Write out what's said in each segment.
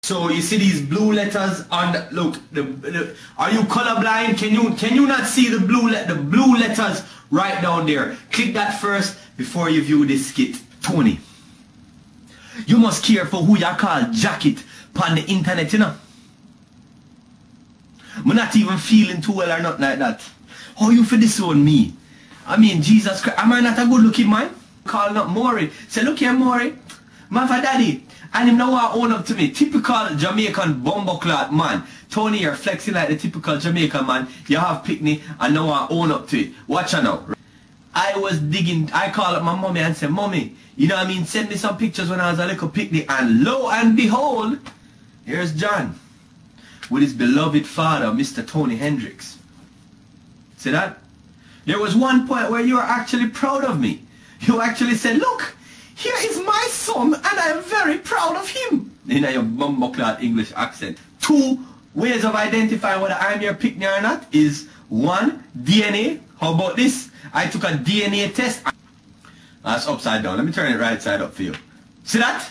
So you see these blue letters on the, look, are you colorblind? Can you not see the blue letters right down there? Click that first before you view this skit. Tony, you must care for who you call jacket on the internet, you know. I'm not even feeling too well or nothing like that. How you for disown me? I mean, Jesus Christ, am I not a good looking man? Calling up Maury. Say, look here, Maury. Man for daddy. And him now want to own up to me. Typical Jamaican bumbleclot man. Tony, you're flexing like the typical Jamaican man. You have picnic and now want to own up to it. Watch out now. I was digging, I call up my mommy and say, Mommy, you know what I mean? Send me some pictures when I was a little picnic. And lo and behold, here's John with his beloved father, Mr. Tony Hendricks. See that? There was one point where you were actually proud of me. You actually said, look, here is my son and I am very proud of him. In your bumbleclad English accent. 2 ways of identifying whether I'm your picnic or not is 1, DNA. How about this? I took a DNA test. That's upside down. Let me turn it right side up for you. See that?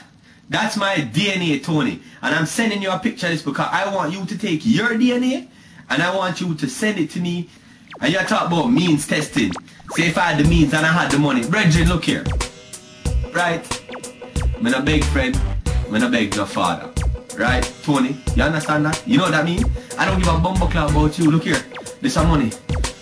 That's my DNA, Tony. And I'm sending you a picture of this because I want you to take your DNA and I want you to send it to me. And you talk about means testing. Say if I had the means and I had the money. Brethren, look here. Right? I'm not beg friend. I'm not beg your father. Right? Tony, you understand that? You know what that means? I don't give a bumbleclad about you. Look here. This is money.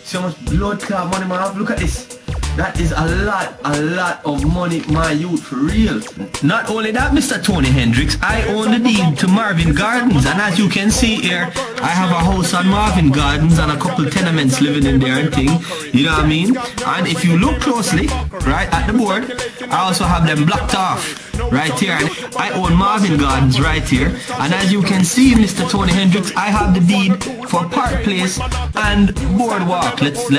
See how much blood clot money man have? Look at this. That is a lot of money, my youth, for real. Not only that, Mr. Tony Hendricks, I own the deed to Marvin Gardens, and as you can see here, I have a house on Marvin Gardens and a couple tenements living in there and thing, you know what I mean? And if you look closely, right, at the board, I also have them blocked off. Right here, I own Marvin Gardens right here, and as you can see, Mr. Tony Hendricks, I have the deed for Park Place and Boardwalk. Let's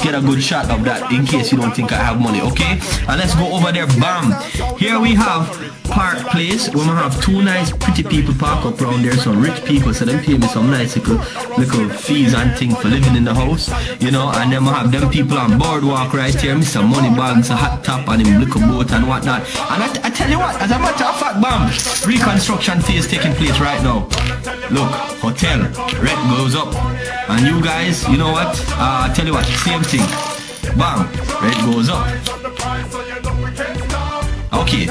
get a good shot of that in case you don't think I have money, okay? And let's go over there. Bam! Here we have Park Place. We're gonna have 2 nice pretty people park up around there, some rich people, so them pay me some nice little fees and things for living in the house, you know. And then we have them people on Boardwalk right here, Mr. Moneybags, a hot top and him little boat and whatnot. And I tell you what, as a matter of fact, bam, reconstruction phase taking place right now. Look, hotel, rent goes up. And you guys, you know what? I tell you what, same thing. Bam, rent goes up. Okay.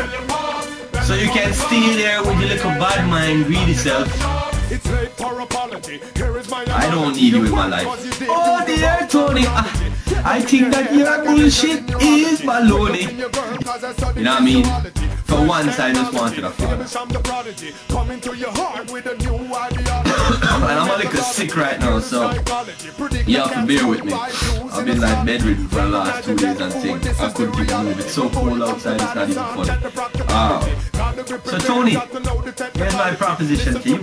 So you can stay there with your little bad mind, greedy self. I don't need you in my life. Oh dear Tony, I think that your bullshit is baloney. You know what I mean? For once I just wanted a father. And I'm a little sick right now, so you have to bear with me. I've been like bedridden for the last 2 days and things. I couldn't keep moving. It's so cold outside, it's not even funny. So Tony, here's my proposition to you.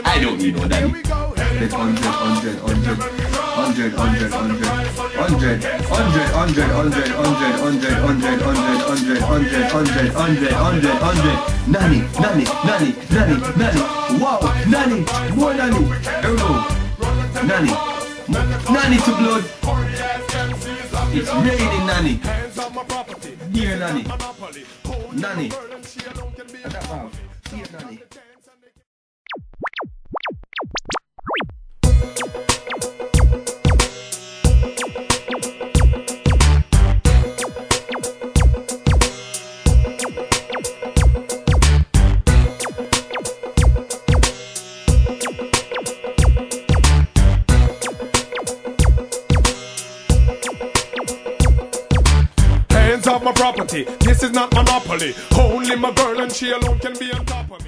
I don't need no daddy. 100. Nanny. Wow, nanny, more nanny. Here we go. Nanny to blood. It's raining nanny. Dear nanny. Nanny. Dear nanny. Of my property, this is not monopoly. Only my girl and she alone can be on top of me.